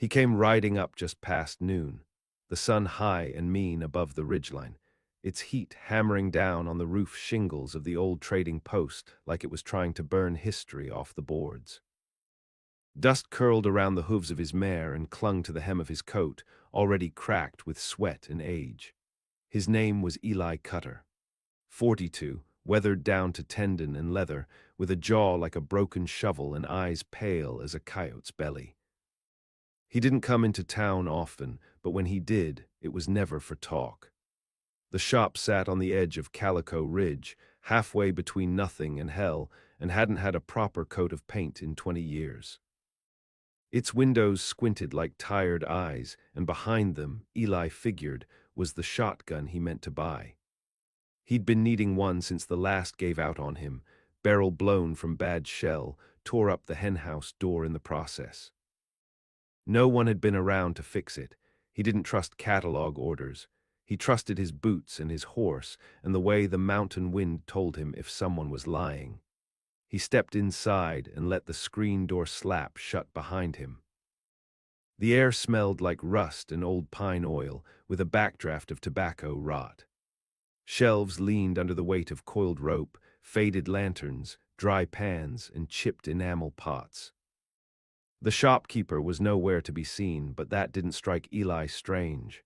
He came riding up just past noon, the sun high and mean above the ridgeline, its heat hammering down on the roof shingles of the old trading post like it was trying to burn history off the boards. Dust curled around the hooves of his mare and clung to the hem of his coat, already cracked with sweat and age. His name was Eli Cutter. 42, weathered down to tendon and leather, with a jaw like a broken shovel and eyes pale as a coyote's belly. He didn't come into town often, but when he did, it was never for talk. The shop sat on the edge of Calico Ridge, halfway between nothing and hell, and hadn't had a proper coat of paint in 20 years. Its windows squinted like tired eyes, and behind them, Eli figured, was the shotgun he meant to buy. He'd been needing one since the last gave out on him, barrel blown from bad shell, tore up the henhouse door in the process. No one had been around to fix it. He didn't trust catalog orders. He trusted his boots and his horse and the way the mountain wind told him if someone was lying. He stepped inside and let the screen door slap shut behind him. The air smelled like rust and old pine oil, with a backdraft of tobacco rot. Shelves leaned under the weight of coiled rope, faded lanterns, dry pans, and chipped enamel pots. The shopkeeper was nowhere to be seen, but that didn't strike Eli strange.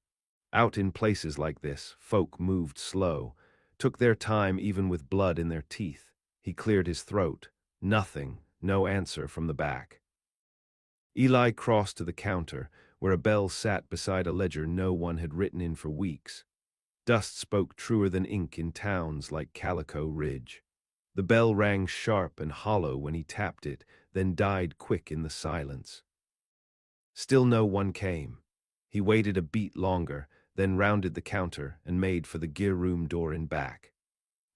Out in places like this, folk moved slow, took their time even with blood in their teeth. He cleared his throat. Nothing, no answer from the back. Eli crossed to the counter, where a bell sat beside a ledger no one had written in for weeks. Dust spoke truer than ink in towns like Calico Ridge. The bell rang sharp and hollow when he tapped it, then died quick in the silence. Still no one came. He waited a beat longer, then rounded the counter and made for the gear room door in back.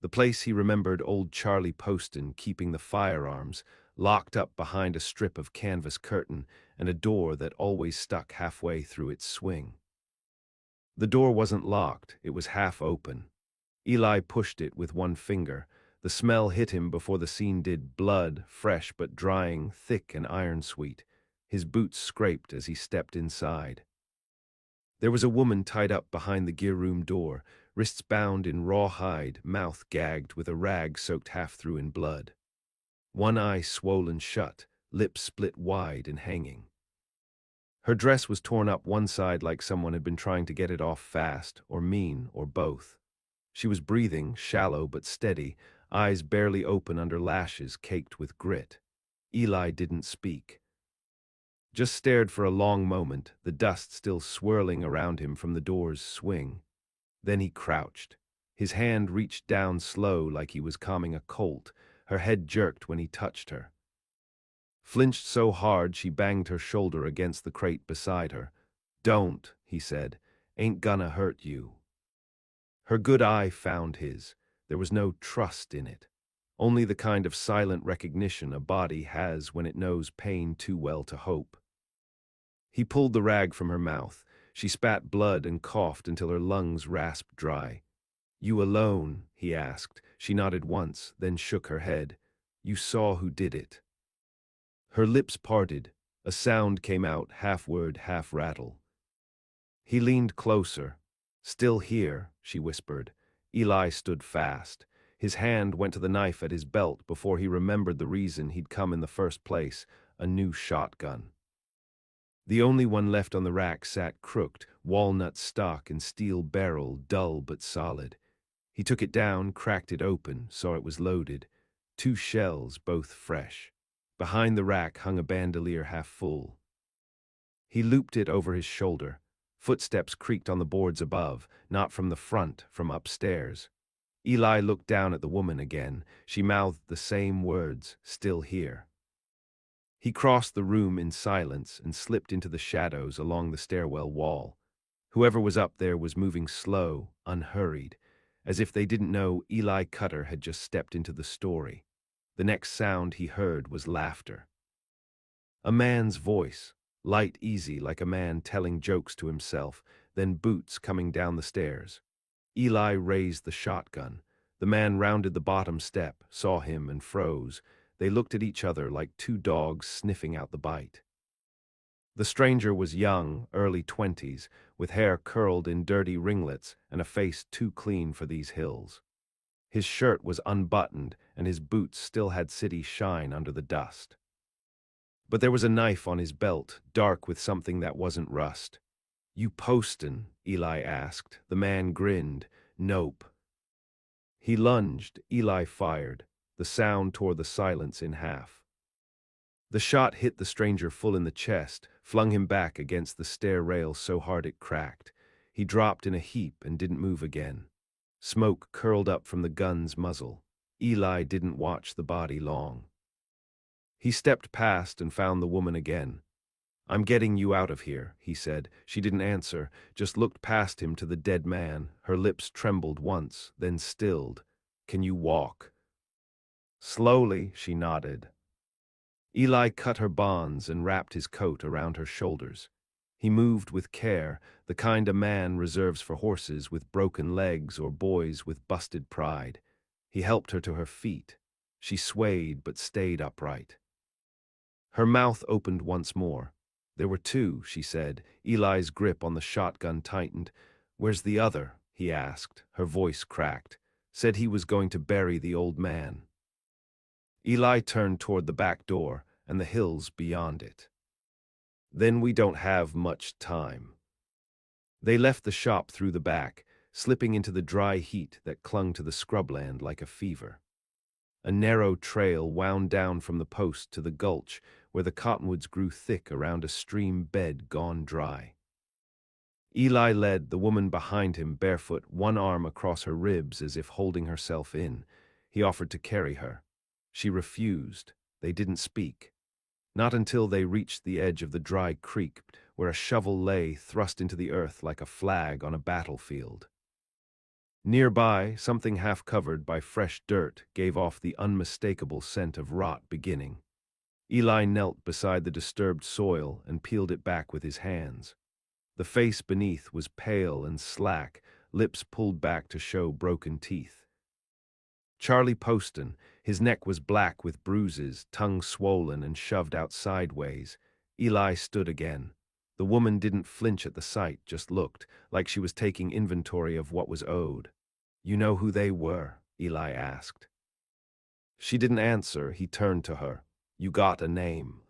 The place he remembered old Charlie Poston keeping the firearms, locked up behind a strip of canvas curtain and a door that always stuck halfway through its swing. The door wasn't locked, it was half open. Eli pushed it with one finger. The smell hit him before the scene did, blood, fresh but drying, thick and iron-sweet. His boots scraped as he stepped inside. There was a woman tied up behind the gear room door, wrists bound in raw hide, mouth gagged with a rag soaked half through in blood. One eye swollen shut, lips split wide and hanging. Her dress was torn up one side like someone had been trying to get it off fast, or mean, or both. She was breathing, shallow but steady, eyes barely open under lashes caked with grit. Eli didn't speak. Just stared for a long moment, the dust still swirling around him from the door's swing. Then he crouched. His hand reached down slow like he was calming a colt. Her head jerked when he touched her. Flinched so hard she banged her shoulder against the crate beside her. "Don't," he said. "Ain't gonna hurt you." Her good eye found his. There was no trust in it. Only the kind of silent recognition a body has when it knows pain too well to hope. He pulled the rag from her mouth. She spat blood and coughed until her lungs rasped dry. "You alone?" he asked. She nodded once, then shook her head. "You saw who did it." Her lips parted. A sound came out, half word, half rattle. He leaned closer. "Still here," she whispered. Eli stood fast. His hand went to the knife at his belt before he remembered the reason he'd come in the first place, a new shotgun. The only one left on the rack sat crooked, walnut stock and steel barrel, dull but solid. He took it down, cracked it open, saw it was loaded. 2 shells, both fresh. Behind the rack hung a bandolier half full. He looped it over his shoulder. Footsteps creaked on the boards above, not from the front, from upstairs. Eli looked down at the woman again. She mouthed the same words, "Still here." He crossed the room in silence and slipped into the shadows along the stairwell wall. Whoever was up there was moving slow, unhurried, as if they didn't know Eli Cutter had just stepped into the story. The next sound he heard was laughter. A man's voice, light, easy, like a man telling jokes to himself, then boots coming down the stairs. Eli raised the shotgun. The man rounded the bottom step, saw him, and froze. They looked at each other like 2 dogs sniffing out the bite. The stranger was young, early 20s, with hair curled in dirty ringlets and a face too clean for these hills. His shirt was unbuttoned, and his boots still had city shine under the dust. But there was a knife on his belt, dark with something that wasn't rust. "You postin'?" Eli asked. The man grinned. "Nope." He lunged. Eli fired. The sound tore the silence in half. The shot hit the stranger full in the chest, flung him back against the stair rail so hard it cracked. He dropped in a heap and didn't move again. Smoke curled up from the gun's muzzle. Eli didn't watch the body long. He stepped past and found the woman again. "I'm getting you out of here," he said. She didn't answer, just looked past him to the dead man. Her lips trembled once, then stilled. "Can you walk?" Slowly, she nodded. Eli cut her bonds and wrapped his coat around her shoulders. He moved with care, the kind a man reserves for horses with broken legs or boys with busted pride. He helped her to her feet. She swayed but stayed upright. Her mouth opened once more. "There were two," she said. Eli's grip on the shotgun tightened. "Where's the other?" he asked. Her voice cracked. "Said he was going to bury the old man." Eli turned toward the back door and the hills beyond it. "Then we don't have much time." They left the shop through the back, slipping into the dry heat that clung to the scrubland like a fever. A narrow trail wound down from the post to the gulch, where the cottonwoods grew thick around a stream bed gone dry. Eli led, the woman behind him barefoot, one arm across her ribs as if holding herself in. He offered to carry her. She refused. They didn't speak. Not until they reached the edge of the dry creek, where a shovel lay thrust into the earth like a flag on a battlefield. Nearby, something half covered by fresh dirt gave off the unmistakable scent of rot beginning. Eli knelt beside the disturbed soil and peeled it back with his hands. The face beneath was pale and slack, lips pulled back to show broken teeth. Charlie Poston, his neck was black with bruises, tongue swollen and shoved out sideways. Eli stood again. The woman didn't flinch at the sight, just looked, like she was taking inventory of what was owed. "You know who they were?" Eli asked. She didn't answer. He turned to her. "You got a name?"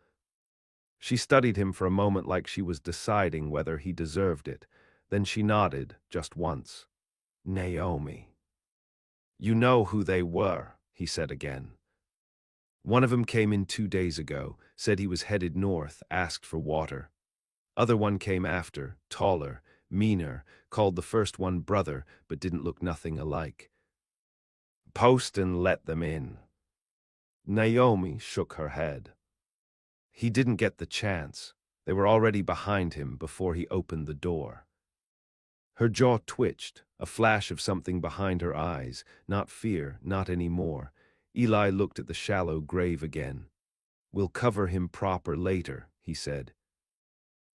She studied him for a moment like she was deciding whether he deserved it. Then she nodded, just once. "Naomi." "You know who they were," he said again. "One of 'em came in 2 days ago, said he was headed north, asked for water. Other one came after, taller, meaner, called the first one brother, but didn't look nothing alike. Poston let them in." Naomi shook her head. "He didn't get the chance. They were already behind him before he opened the door." Her jaw twitched, a flash of something behind her eyes, not fear, not any more. Eli looked at the shallow grave again. "We'll cover him proper later," he said.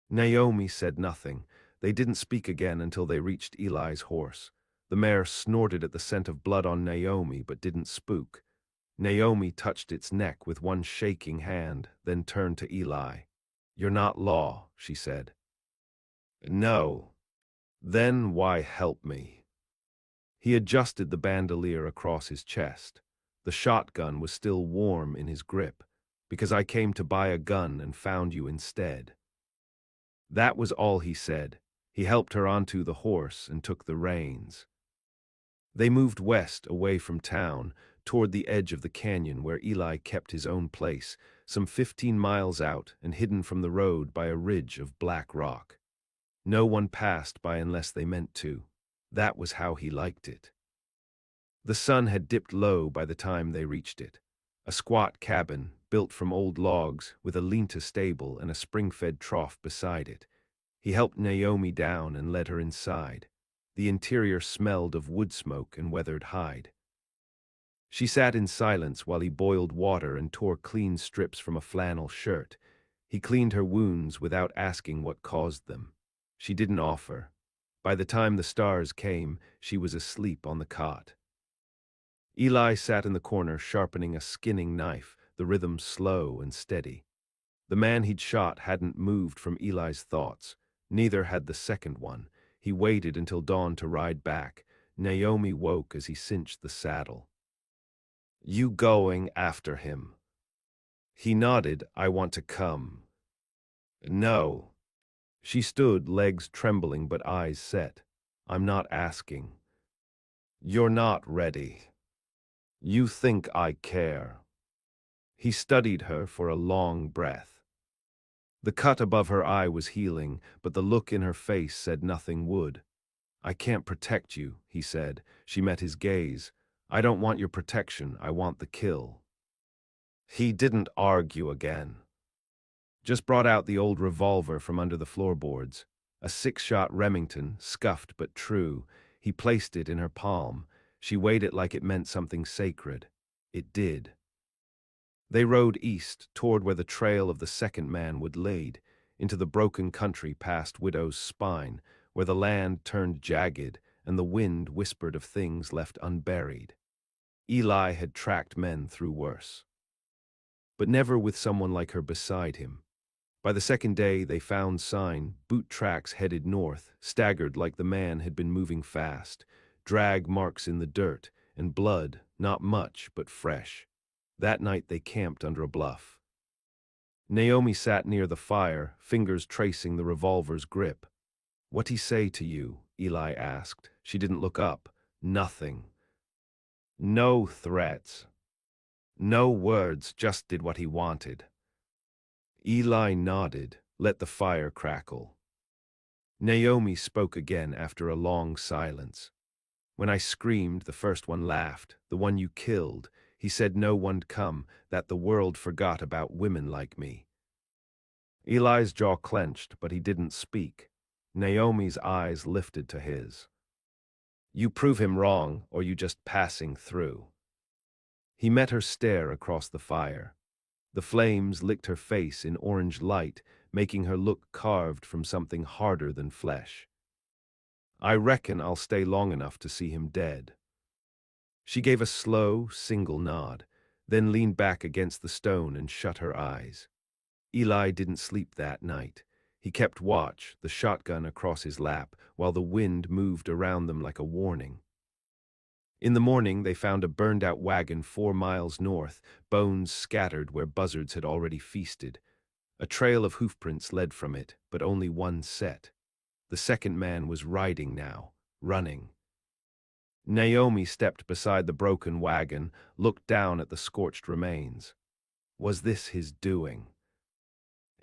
Naomi said nothing. They didn't speak again until they reached Eli's horse. The mare snorted at the scent of blood on Naomi, but didn't spook. Naomi touched its neck with one shaking hand, then turned to Eli. "You're not law," she said. "No." "Then why help me?" He adjusted the bandolier across his chest. The shotgun was still warm in his grip. "Because I came to buy a gun and found you instead." That was all he said. He helped her onto the horse and took the reins. They moved west, away from town, toward the edge of the canyon where Eli kept his own place, some 15 miles out and hidden from the road by a ridge of black rock. No one passed by unless they meant to. That was how he liked it. The sun had dipped low by the time they reached it. A squat cabin, built from old logs, with a lean-to stable and a spring-fed trough beside it. He helped Naomi down and led her inside. The interior smelled of wood smoke and weathered hide. She sat in silence while he boiled water and tore clean strips from a flannel shirt. He cleaned her wounds without asking what caused them. She didn't offer. By the time the stars came, she was asleep on the cot. Eli sat in the corner sharpening a skinning knife, the rhythm slow and steady. The man he'd shot hadn't moved from Eli's thoughts. Neither had the second one. He waited until dawn to ride back. Naomi woke as he cinched the saddle. "You going after him?" He nodded. "I want to come." "No." She stood, legs trembling but eyes set. "I'm not asking." "You're not ready. You think I care." He studied her for a long breath. The cut above her eye was healing, but the look in her face said nothing would. "I can't protect you," he said. She met his gaze. "I don't want your protection, I want the kill." He didn't argue again. Just brought out the old revolver from under the floorboards. A 6-shot Remington, scuffed but true. He placed it in her palm. She weighed it like it meant something sacred. It did. They rode east, toward where the trail of the second man would lead, into the broken country past Widow's Spine, where the land turned jagged and the wind whispered of things left unburied. Eli had tracked men through worse, but never with someone like her beside him. By the second day, they found sign, boot tracks headed north, staggered like the man had been moving fast, drag marks in the dirt, and blood, not much, but fresh. That night they camped under a bluff. Naomi sat near the fire, fingers tracing the revolver's grip. "What'd he say to you?" Eli asked. She didn't look up. "Nothing." "No threats. No words, just did what he wanted." Eli nodded, let the fire crackle. Naomi spoke again after a long silence. "When I screamed, the first one laughed, the one you killed. He said no one'd come, that the world forgot about women like me." Eli's jaw clenched, but he didn't speak. Naomi's eyes lifted to his. "You prove him wrong, or you just passing through." He met her stare across the fire. The flames licked her face in orange light, making her look carved from something harder than flesh. "I reckon I'll stay long enough to see him dead." She gave a slow, single nod, then leaned back against the stone and shut her eyes. Eli didn't sleep that night. He kept watch, the shotgun across his lap, while the wind moved around them like a warning. In the morning, they found a burned-out wagon 4 miles north, bones scattered where buzzards had already feasted. A trail of hoofprints led from it, but only one set. The second man was riding now, running. Naomi stepped beside the broken wagon, looked down at the scorched remains. Was this his doing?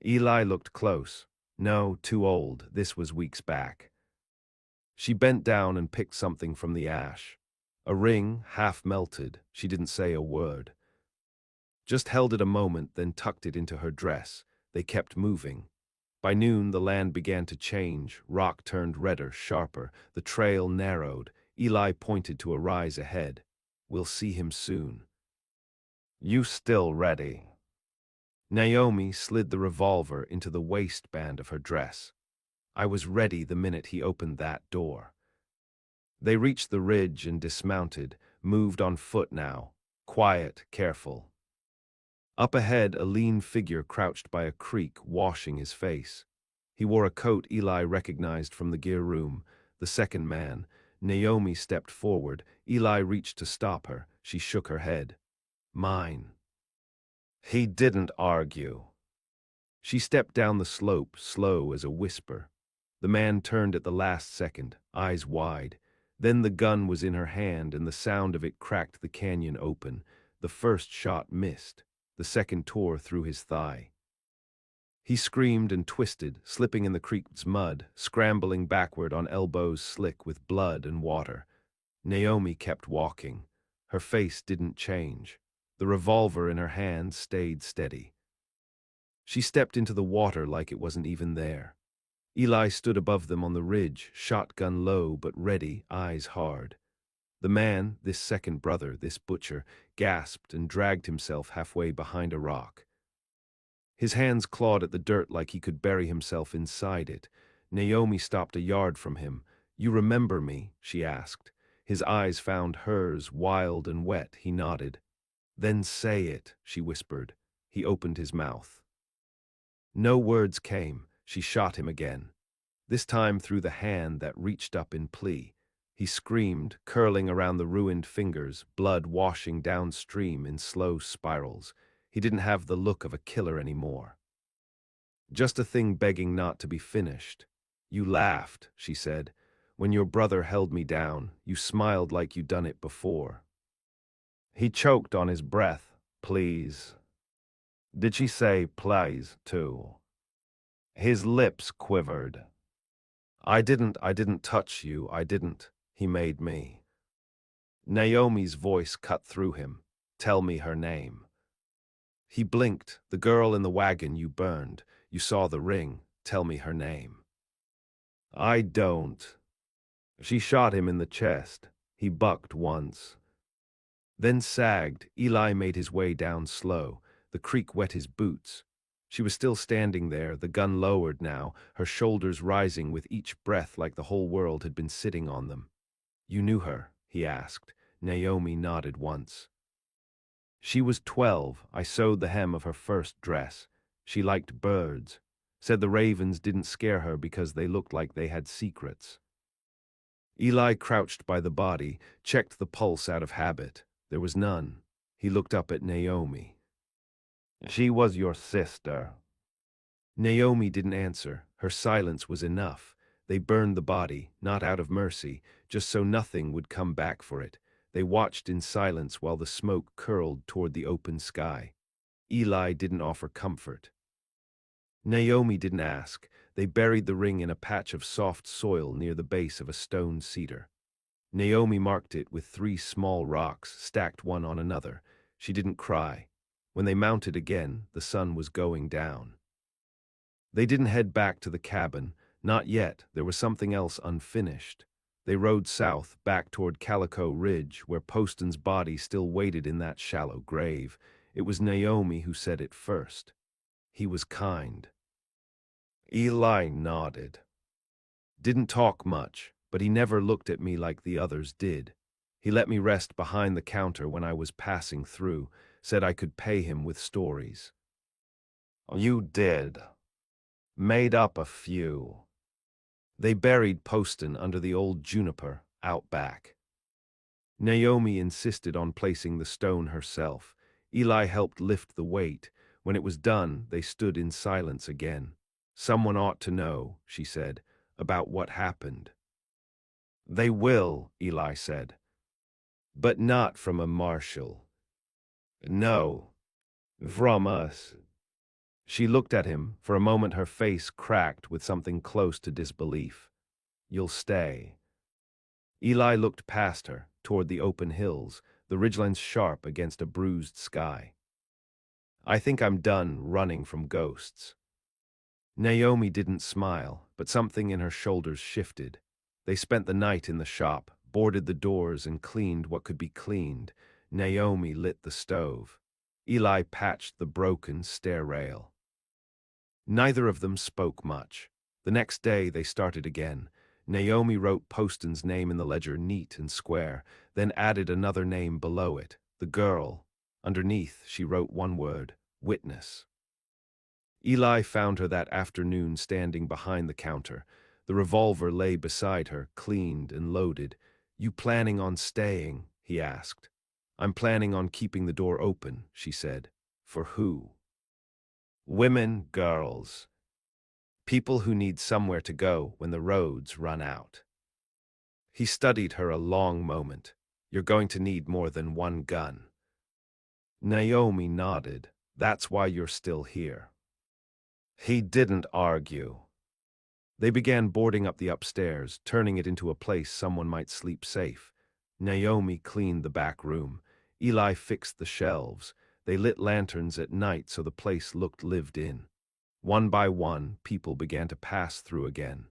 Eli looked close. No, too old. This was weeks back. She bent down and picked something from the ash. A ring, half melted. She didn't say a word. Just held it a moment, then tucked it into her dress. They kept moving. By noon, the land began to change. Rock turned redder, sharper. The trail narrowed. Eli pointed to a rise ahead. "We'll see him soon." "You still ready?" Naomi slid the revolver into the waistband of her dress. "I was ready the minute he opened that door." They reached the ridge and dismounted, moved on foot now, quiet, careful. Up ahead, a lean figure crouched by a creek, washing his face. He wore a coat Eli recognized from the gear room, the second man. Naomi stepped forward. Eli reached to stop her. She shook her head. "Mine." He didn't argue. She stepped down the slope, slow as a whisper. The man turned at the last second, eyes wide. Then the gun was in her hand, and the sound of it cracked the canyon open. The first shot missed. The second tore through his thigh. He screamed and twisted, slipping in the creek's mud, scrambling backward on elbows slick with blood and water. Naomi kept walking. Her face didn't change. The revolver in her hand stayed steady. She stepped into the water like it wasn't even there. Eli stood above them on the ridge, shotgun low but ready, eyes hard. The man, this second brother, this butcher, gasped and dragged himself halfway behind a rock. His hands clawed at the dirt like he could bury himself inside it. Naomi stopped a yard from him. "You remember me?" she asked. His eyes found hers, wild and wet. He nodded. "Then say it," she whispered. He opened his mouth. No words came. She shot him again, this time through the hand that reached up in plea. He screamed, curling around the ruined fingers, blood washing downstream in slow spirals. He didn't have the look of a killer anymore. Just a thing begging not to be finished. You laughed, she said. When your brother held me down, you smiled like you'd done it before. He choked on his breath. Please. Did she say please, too? His lips quivered. I didn't touch you, I didn't. He made me. Naomi's voice cut through him. Tell me her name. He blinked. The girl in the wagon you burned. You saw the ring. Tell me her name. I don't. She shot him in the chest. He bucked once. Then sagged. Eli made his way down slow. The creek wet his boots. She was still standing there, the gun lowered now, her shoulders rising with each breath like the whole world had been sitting on them. You knew her? He asked. Naomi nodded once. She was 12. I sewed the hem of her first dress. She liked birds. Said the ravens didn't scare her because they looked like they had secrets. Eli crouched by the body, checked the pulse out of habit. There was none. He looked up at Naomi. She was your sister. Naomi didn't answer. Her silence was enough. They burned the body, not out of mercy, just so nothing would come back for it. They watched in silence while the smoke curled toward the open sky. Eli didn't offer comfort. Naomi didn't ask. They buried the ring in a patch of soft soil near the base of a stone cedar. Naomi marked it with 3 small rocks, stacked one on another. She didn't cry. When they mounted again, the sun was going down. They didn't head back to the cabin. Not yet. There was something else unfinished. They rode south, back toward Calico Ridge, where Poston's body still waited in that shallow grave. It was Naomi who said it first. He was kind. Eli nodded. Didn't talk much, but he never looked at me like the others did. He let me rest behind the counter when I was passing through, said I could pay him with stories. You did. Made up a few. They buried Poston under the old juniper, out back. Naomi insisted on placing the stone herself. Eli helped lift the weight. When it was done, they stood in silence again. Someone ought to know, she said, about what happened. They will, Eli said. But not from a marshal. No, from us. She looked at him. For a moment her face cracked with something close to disbelief. You'll stay. Eli looked past her, toward the open hills, the ridgelines sharp against a bruised sky. I think I'm done running from ghosts. Naomi didn't smile, but something in her shoulders shifted. They spent the night in the shop, boarded the doors and cleaned what could be cleaned. Naomi lit the stove. Eli patched the broken stair rail. Neither of them spoke much. The next day they started again. Naomi wrote Poston's name in the ledger neat and square, then added another name below it, the girl. Underneath she wrote one word, witness. Eli found her that afternoon standing behind the counter. The revolver lay beside her, cleaned and loaded. You planning on staying? He asked. I'm planning on keeping the door open, she said. For who? Women, girls. People who need somewhere to go when the roads run out. He studied her a long moment. You're going to need more than one gun. Naomi nodded. That's why you're still here. He didn't argue. They began boarding up the upstairs, turning it into a place someone might sleep safe. Naomi cleaned the back room. Eli fixed the shelves. They lit lanterns at night so the place looked lived in. One by one, people began to pass through again.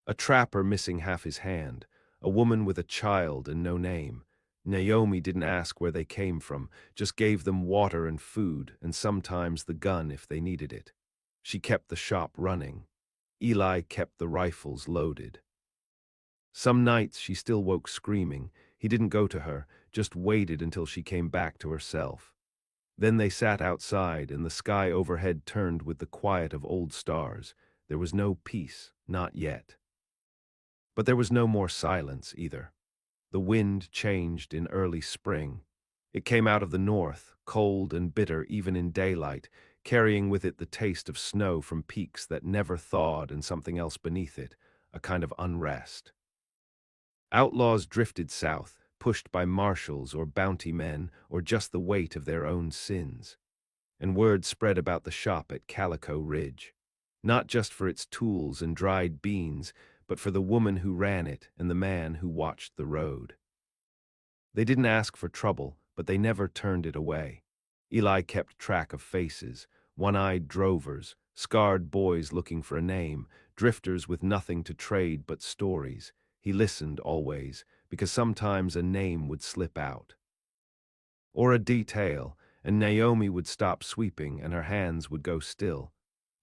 A trapper missing half his hand, a woman with a child and no name. Naomi didn't ask where they came from, just gave them water and food, and sometimes the gun if they needed it. She kept the shop running. Eli kept the rifles loaded. Some nights she still woke screaming. He didn't go to her, just waited until she came back to herself. Then they sat outside, and the sky overhead turned with the quiet of old stars. There was no peace, not yet. But there was no more silence either. The wind changed in early spring. It came out of the north, cold and bitter even in daylight, carrying with it the taste of snow from peaks that never thawed and something else beneath it, a kind of unrest. Outlaws drifted south, pushed by marshals or bounty men or just the weight of their own sins. And word spread about the shop at Calico Ridge, not just for its tools and dried beans, but for the woman who ran it and the man who watched the road. They didn't ask for trouble, but they never turned it away. Eli kept track of faces, one-eyed drovers, scarred boys looking for a name, drifters with nothing to trade but stories. He listened always, because sometimes a name would slip out. Or a detail, and Naomi would stop sweeping and her hands would go still.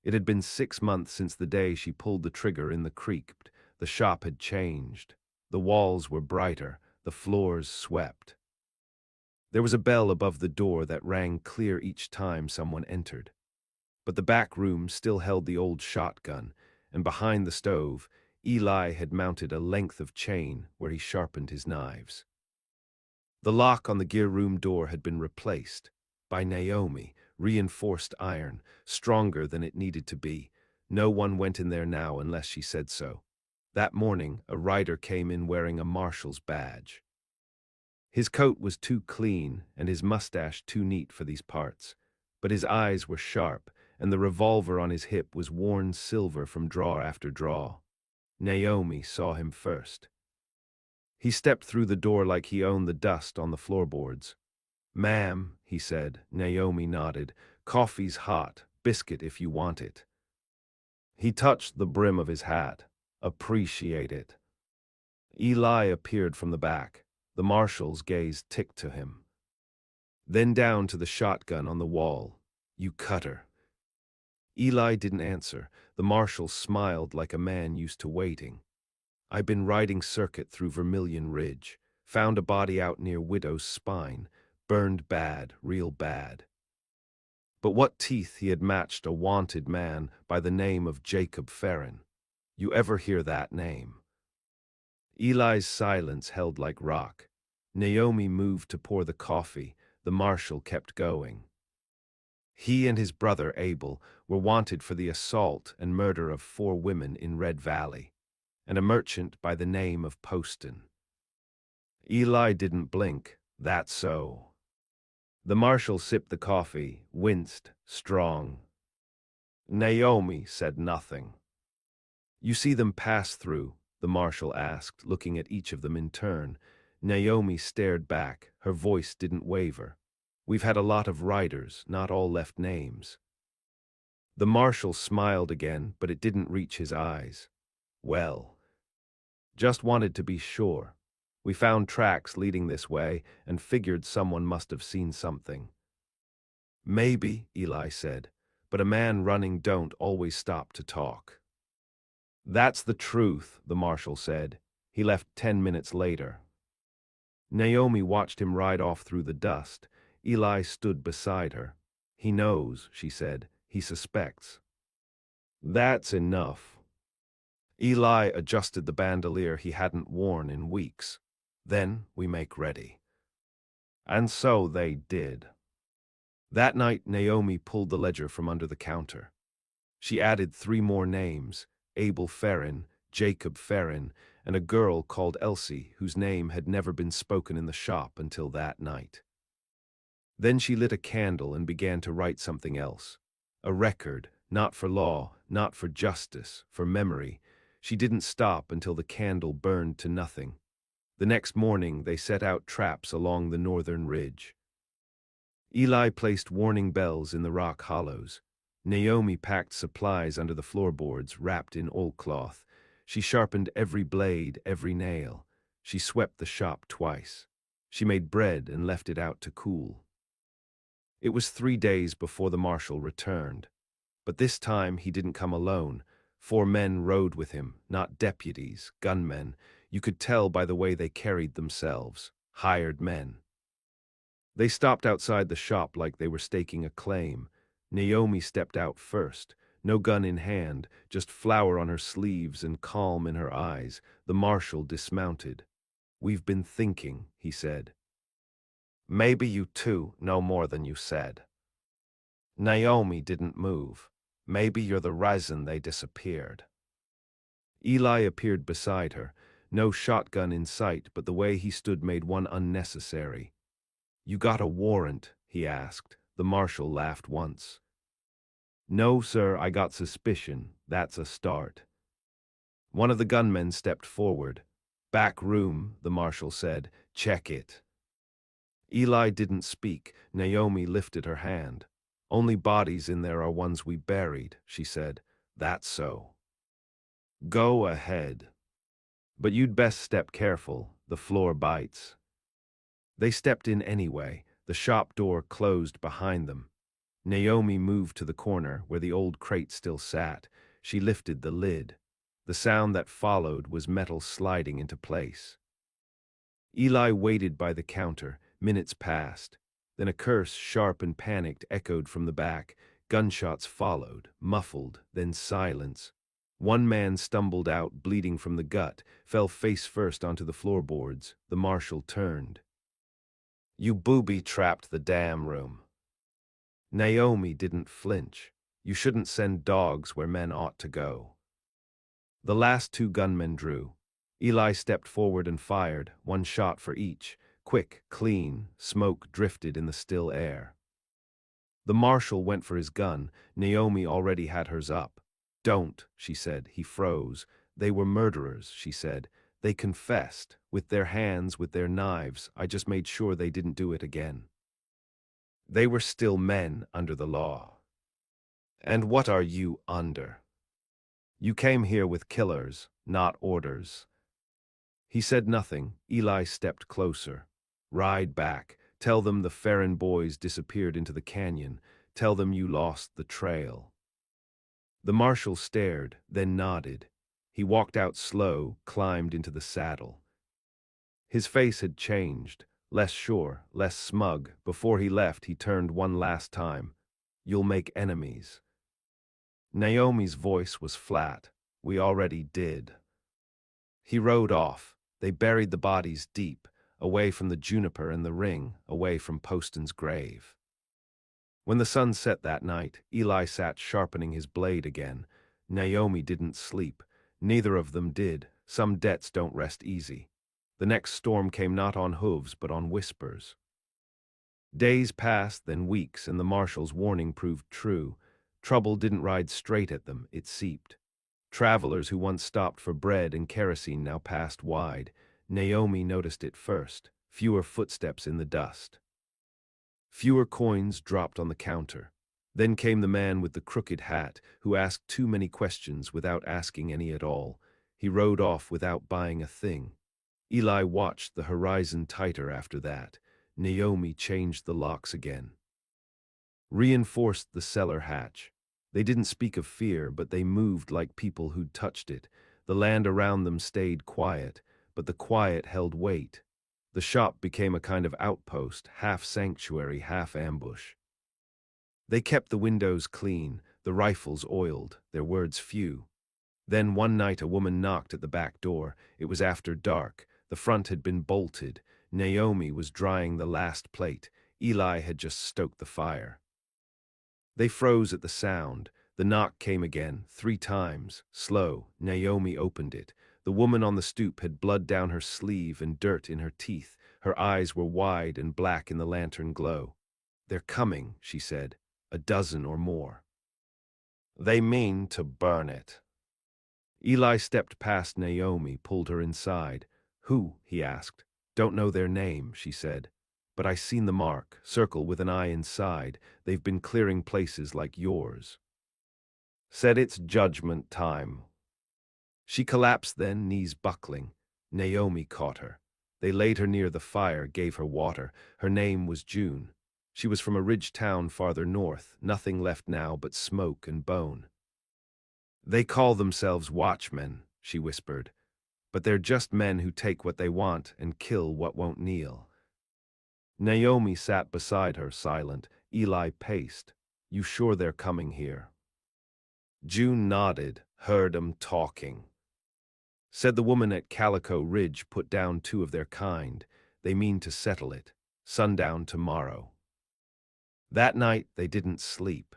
It had been 6 months since the day she pulled the trigger in the creek. The shop had changed. The walls were brighter, the floors swept. There was a bell above the door that rang clear each time someone entered. But the back room still held the old shotgun, and behind the stove, Eli had mounted a length of chain where he sharpened his knives. The lock on the gear room door had been replaced by Naomi, reinforced iron, stronger than it needed to be. No one went in there now unless she said so. That morning, a rider came in wearing a marshal's badge. His coat was too clean and his mustache too neat for these parts, but his eyes were sharp, and the revolver on his hip was worn silver from drawer after drawer. Naomi saw him first. He stepped through the door like he owned the dust on the floorboards. "Ma'am," he said. Naomi nodded. "Coffee's hot. Biscuit if you want it." He touched the brim of his hat. "Appreciate it." Eli appeared from the back. The marshal's gaze ticked to him. Then down to the shotgun on the wall. "You cut her." Eli didn't answer. The marshal smiled like a man used to waiting. "I've been riding circuit through Vermilion Ridge. Found a body out near Widow's Spine. Burned bad, real bad." But what teeth he had matched a wanted man by the name of Jacob Ferrin. You ever hear that name? Eli's silence held like rock. Naomi moved to pour the coffee. The marshal kept going. He and his brother Abel were wanted for the assault and murder of 4 women in Red Valley, and a merchant by the name of Poston. Eli didn't blink. "That's so." The marshal sipped the coffee, winced, strong. Naomi said nothing. "You see them pass through?" the marshal asked, looking at each of them in turn. Naomi stared back. Her voice didn't waver. "We've had a lot of riders, not all left names." The marshal smiled again, but it didn't reach his eyes. "Well, just wanted to be sure. We found tracks leading this way and figured someone must have seen something." "Maybe," Eli said, "but a man running don't always stop to talk." "That's the truth," the marshal said. He left 10 minutes later. Naomi watched him ride off through the dust. Eli stood beside her. "He knows," she said. "He suspects." "That's enough." Eli adjusted the bandolier he hadn't worn in weeks. "Then we make ready." And so they did. That night, Naomi pulled the ledger from under the counter. She added 3 more names: Abel Ferrin, Jacob Ferrin, and a girl called Elsie, whose name had never been spoken in the shop until that night. Then she lit a candle and began to write something else. A record, not for law, not for justice, for memory. She didn't stop until the candle burned to nothing. The next morning, they set out traps along the northern ridge. Eli placed warning bells in the rock hollows. Naomi packed supplies under the floorboards, wrapped in oilcloth. She sharpened every blade, every nail. She swept the shop twice. She made bread and left it out to cool. It was 3 days before the marshal returned. But this time he didn't come alone. 4 men rode with him, not deputies, gunmen. You could tell by the way they carried themselves. Hired men. They stopped outside the shop like they were staking a claim. Naomi stepped out first, no gun in hand, just flour on her sleeves and calm in her eyes. The marshal dismounted. "We've been thinking," he said. "Maybe you too know more than you said." Naomi didn't move. "Maybe you're the reason they disappeared." Eli appeared beside her. No shotgun in sight, but the way he stood made one unnecessary. "You got a warrant?" he asked. The marshal laughed once. "No, sir, I got suspicion. That's a start." One of the gunmen stepped forward. "Back room," the marshal said. "Check it." Eli didn't speak. Naomi lifted her hand. "Only bodies in there are ones we buried," she said. "That's so." "Go ahead. But you'd best step careful. The floor bites." They stepped in anyway. The shop door closed behind them. Naomi moved to the corner where the old crate still sat. She lifted the lid. The sound that followed was metal sliding into place. Eli waited by the counter. Minutes passed. Then a curse, sharp and panicked, echoed from the back. Gunshots followed, muffled, then silence. One man stumbled out, bleeding from the gut, fell face first onto the floorboards. The marshal turned. "You booby-trapped the damn room." Naomi didn't flinch. "You shouldn't send dogs where men ought to go." The last two gunmen drew. Eli stepped forward and fired, one shot for each. Quick, clean, smoke drifted in the still air. The marshal went for his gun. Naomi already had hers up. "Don't," she said. He froze. "They were murderers," she said. "They confessed, with their hands, with their knives. I just made sure they didn't do it again." They were still men under the law. "And what are you under? You came here with killers, not orders." He said nothing. Eli stepped closer. "Ride back. Tell them the Farron boys disappeared into the canyon. Tell them you lost the trail." The marshal stared, then nodded. He walked out slow, climbed into the saddle. His face had changed, less sure, less smug. Before he left, he turned one last time. "You'll make enemies." Naomi's voice was flat. "We already did." He rode off. They buried the bodies deep, away from the juniper and the ring, away from Poston's grave. When the sun set that night, Eli sat sharpening his blade again. Naomi didn't sleep. Neither of them did. Some debts don't rest easy. The next storm came not on hooves, but on whispers. Days passed, then weeks, and the marshal's warning proved true. Trouble didn't ride straight at them, it seeped. Travelers who once stopped for bread and kerosene now passed wide. Naomi noticed it first. Fewer footsteps in the dust. Fewer coins dropped on the counter. Then came the man with the crooked hat, who asked too many questions without asking any at all. He rode off without buying a thing. Eli watched the horizon tighter after that. Naomi changed the locks again. Reinforced the cellar hatch. They didn't speak of fear, but they moved like people who'd touched it. The land around them stayed quiet, but the quiet held weight. The shop became a kind of outpost, half sanctuary, half ambush. They kept the windows clean, the rifles oiled, their words few. Then one night a woman knocked at the back door. It was after dark. The front had been bolted. Naomi was drying the last plate. Eli had just stoked the fire. They froze at the sound. The knock came again, 3 times, slow. Naomi opened it. The woman on the stoop had blood down her sleeve and dirt in her teeth. Her eyes were wide and black in the lantern glow. "They're coming," she said, 1 dozen or more. "They mean to burn it." Eli stepped past Naomi, pulled her inside. "Who?" he asked. "Don't know their name," she said. "But I seen the mark, circle with an eye inside. They've been clearing places like yours." Said it's judgment time. She collapsed then, knees buckling. Naomi caught her. They laid her near the fire, gave her water. Her name was June. She was from a ridge town farther north, nothing left now but smoke and bone. "They call themselves watchmen," she whispered, "but they're just men who take what they want and kill what won't kneel." Naomi sat beside her, silent. Eli paced. "You sure they're coming here?" June nodded. "Heard 'em talking. Said the woman at Calico Ridge put down 2 of their kind. They mean to settle it. Sundown tomorrow." That night they didn't sleep.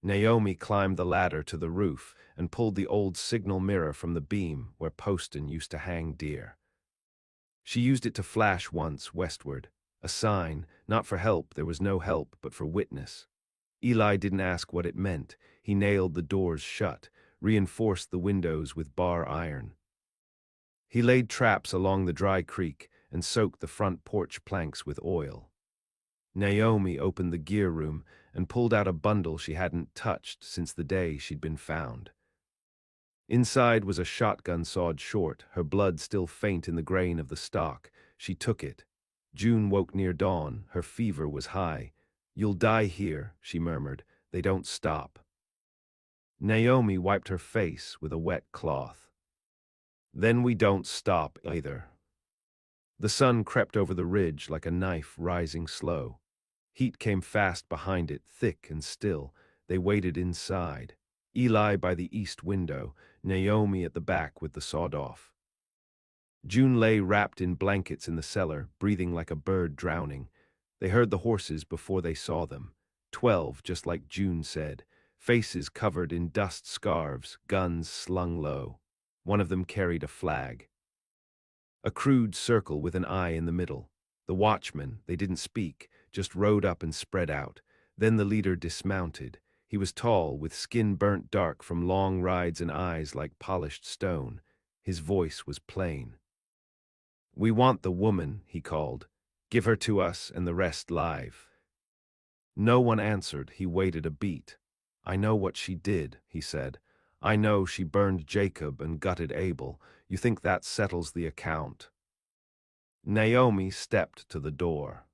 Naomi climbed the ladder to the roof and pulled the old signal mirror from the beam where Poston used to hang deer. She used it to flash once westward, a sign, not for help, there was no help, but for witness. Eli didn't ask what it meant. He nailed the doors shut, reinforced the windows with bar iron. He laid traps along the dry creek and soaked the front porch planks with oil. Naomi opened the gear room and pulled out a bundle she hadn't touched since the day she'd been found. Inside was a shotgun sawed short, her blood still faint in the grain of the stock. She took it. June woke near dawn. Her fever was high. "You'll die here," she murmured. "They don't stop." Naomi wiped her face with a wet cloth. "Then we don't stop either." The sun crept over the ridge like a knife rising slow. Heat came fast behind it, thick and still. They waited inside. Eli by the east window, Naomi at the back with the sawed-off. June lay wrapped in blankets in the cellar, breathing like a bird drowning. They heard the horses before they saw them. 12, just like June said. Faces covered in dust scarves, guns slung low. One of them carried a flag. A crude circle with an eye in the middle. The watchmen, they didn't speak, just rode up and spread out. Then the leader dismounted. He was tall, with skin burnt dark from long rides and eyes like polished stone. His voice was plain. "We want the woman," he called. "Give her to us and the rest live." No one answered. He waited a beat. "I know what she did," he said. "I know she burned Jacob and gutted Abel. You think that settles the account?" Naomi stepped to the door.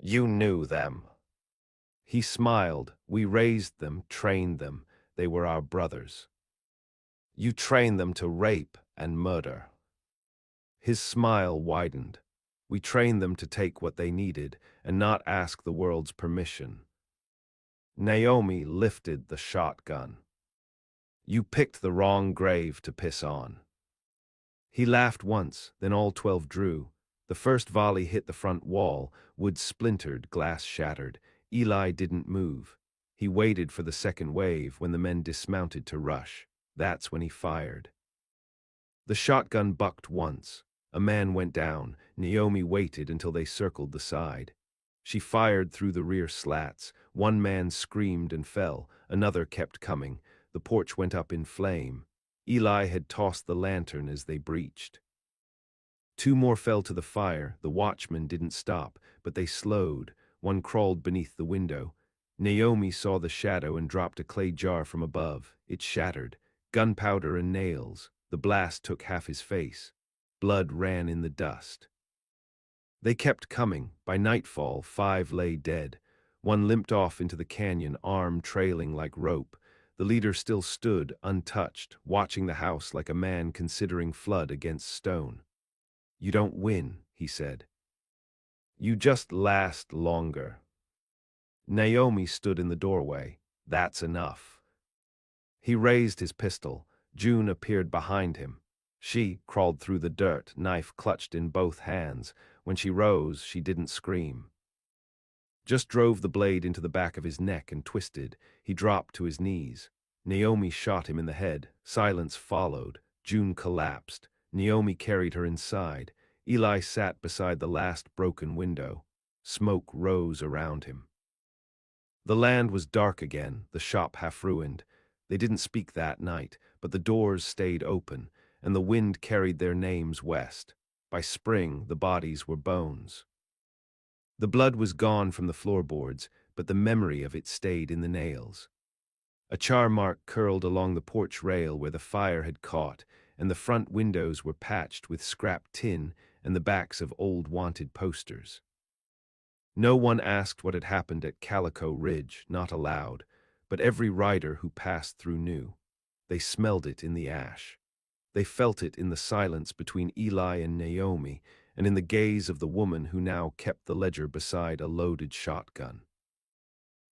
"You knew them." He smiled. "We raised them, trained them. They were our brothers." "You trained them to rape and murder." His smile widened. "We trained them to take what they needed and not ask the world's permission." Naomi lifted the shotgun. "You picked the wrong grave to piss on." He laughed once, then all 12 drew. The first volley hit the front wall, wood splintered, glass shattered. Eli didn't move. He waited for the second wave when the men dismounted to rush. That's when he fired. The shotgun bucked once. A man went down. Naomi waited until they circled the side. She fired through the rear slats. One man screamed and fell. Another kept coming. The porch went up in flame. Eli had tossed the lantern as they breached. 2 more fell to the fire. The watchmen didn't stop, but they slowed. One crawled beneath the window. Naomi saw the shadow and dropped a clay jar from above. It shattered. Gunpowder and nails. The blast took half his face. Blood ran in the dust. They kept coming. By nightfall, 5 lay dead. One limped off into the canyon, arm trailing like rope. The leader still stood, untouched, watching the house like a man considering flood against stone. "You don't win," he said. "You just last longer." Naomi stood in the doorway. "That's enough." He raised his pistol. June appeared behind him. She crawled through the dirt, knife clutched in both hands. When she rose, she didn't scream. Just drove the blade into the back of his neck and twisted. He dropped to his knees. Naomi shot him in the head. Silence followed. June collapsed. Naomi carried her inside. Eli sat beside the last broken window. Smoke rose around him. The land was dark again, the shop half ruined. They didn't speak that night, but the doors stayed open, and the wind carried their names west. By spring, the bodies were bones. The blood was gone from the floorboards, but the memory of it stayed in the nails. A char mark curled along the porch rail where the fire had caught, and the front windows were patched with scrap tin and the backs of old wanted posters. No one asked what had happened at Calico Ridge, not aloud, but every rider who passed through knew. They smelled it in the ash. They felt it in the silence between Eli and Naomi, and in the gaze of the woman who now kept the ledger beside a loaded shotgun.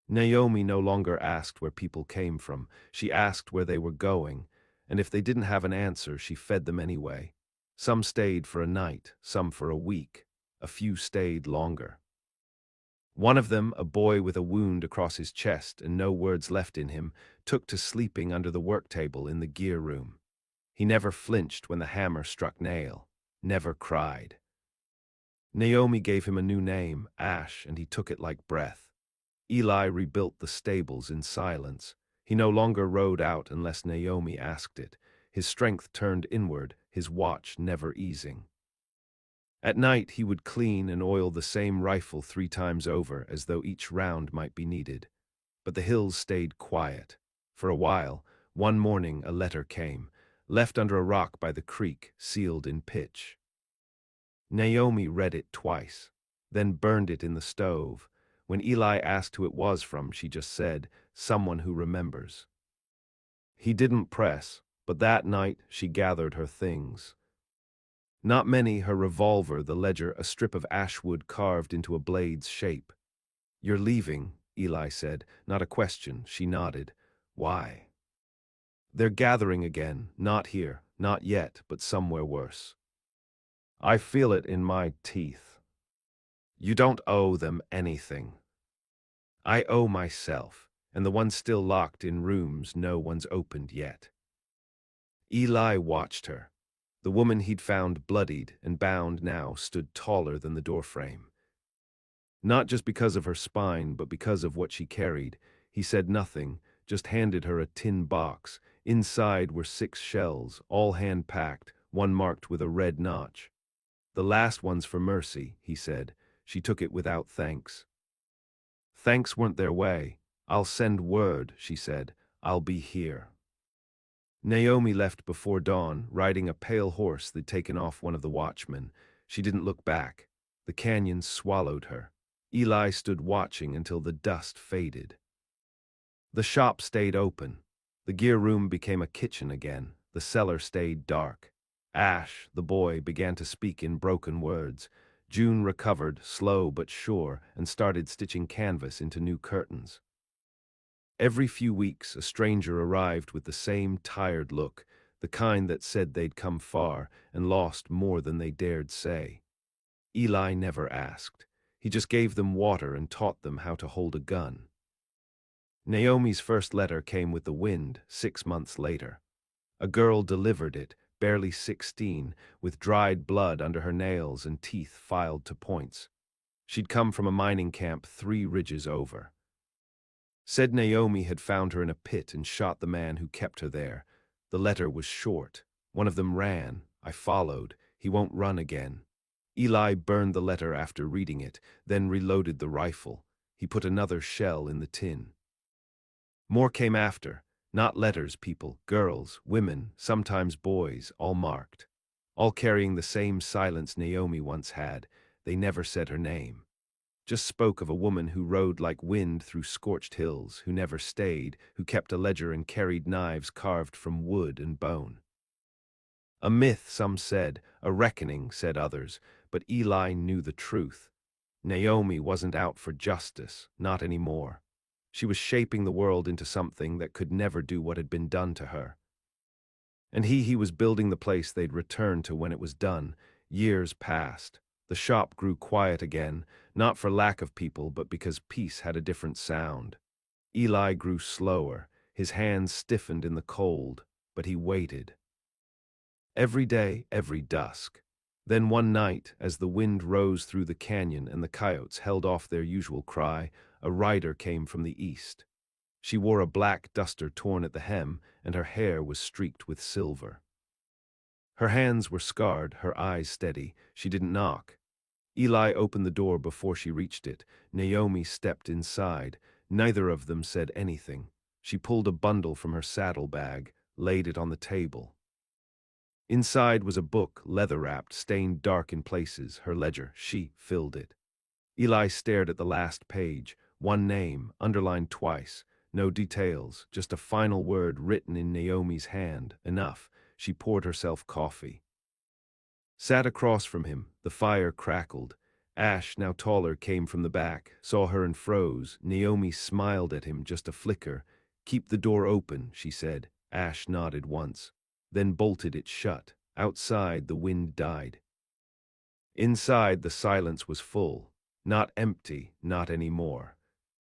Naomi no longer asked where people came from. She asked where they were going, and if they didn't have an answer, she fed them anyway. Some stayed for a night, some for a week. A few stayed longer. One of them, a boy with a wound across his chest and no words left in him, took to sleeping under the work table in the gear room. He never flinched when the hammer struck nail, never cried. Naomi gave him a new name, Ash, and he took it like breath. Eli rebuilt the stables in silence. He no longer rode out unless Naomi asked it. His strength turned inward, his watch never easing. At night he would clean and oil the same rifle 3 times over, as though each round might be needed. But the hills stayed quiet. For a while, one morning a letter came, left under a rock by the creek, sealed in pitch. Naomi read it twice, then burned it in the stove. When Eli asked who it was from, she just said, "Someone who remembers." He didn't press, but that night she gathered her things. Not many, her revolver, the ledger, a strip of ash wood carved into a blade's shape. "You're leaving," Eli said. Not a question, she nodded. "Why?" "They're gathering again, not here, not yet, but somewhere worse. I feel it in my teeth. You don't owe them anything. I owe myself, and the ones still locked in rooms no one's opened yet." Eli watched her. The woman he'd found bloodied and bound now stood taller than the doorframe. Not just because of her spine, but because of what she carried. He said nothing, just handed her a tin box. Inside were 6 shells, all hand-packed, one marked with a red notch. "The last one's for Mercy," he said. She took it without thanks. "Thanks weren't their way. I'll send word," she said. "I'll be here." Naomi left before dawn, riding a pale horse they'd taken off one of the watchmen. She didn't look back. The canyon swallowed her. Eli stood watching until the dust faded. The shop stayed open. The gear room became a kitchen again. The cellar stayed dark. Ash, the boy, began to speak in broken words. June recovered, slow but sure, and started stitching canvas into new curtains. Every few weeks, a stranger arrived with the same tired look, the kind that said they'd come far and lost more than they dared say. Eli never asked. He just gave them water and taught them how to hold a gun. Naomi's first letter came with the wind 6 months later. A girl delivered it, barely 16, with dried blood under her nails and teeth filed to points. She'd come from a mining camp 3 ridges over. Said Naomi had found her in a pit and shot the man who kept her there. The letter was short. One of them ran. I followed. He won't run again. Eli burned the letter after reading it, then reloaded the rifle. He put another shell in the tin. More came after. Not letters, people, girls, women, sometimes boys, all marked. All carrying the same silence Naomi once had. They never said her name. Just spoke of a woman who rode like wind through scorched hills, who never stayed, who kept a ledger and carried knives carved from wood and bone. A myth, some said, a reckoning, said others, but Eli knew the truth. Naomi wasn't out for justice, not anymore. She was shaping the world into something that could never do what had been done to her. And he was building the place they'd return to when it was done. Years passed. The shop grew quiet again, not for lack of people, but because peace had a different sound. Eli grew slower. His hands stiffened in the cold, but he waited. Every day, every dusk. Then one night, as the wind rose through the canyon and the coyotes held off their usual cry, a rider came from the east. She wore a black duster torn at the hem, and her hair was streaked with silver. Her hands were scarred, her eyes steady. She didn't knock. Eli opened the door before she reached it. Naomi stepped inside. Neither of them said anything. She pulled a bundle from her saddlebag, laid it on the table. Inside was a book, leather-wrapped, stained dark in places, her ledger. She filled it. Eli stared at the last page. One name, underlined twice. No details, just a final word written in Naomi's hand. Enough. She poured herself coffee. Sat across from him, the fire crackled. Ash, now taller, came from the back, saw her and froze. Naomi smiled at him, just a flicker. "Keep the door open," she said. Ash nodded once, then bolted it shut. Outside, the wind died. Inside, the silence was full. Not empty, not anymore.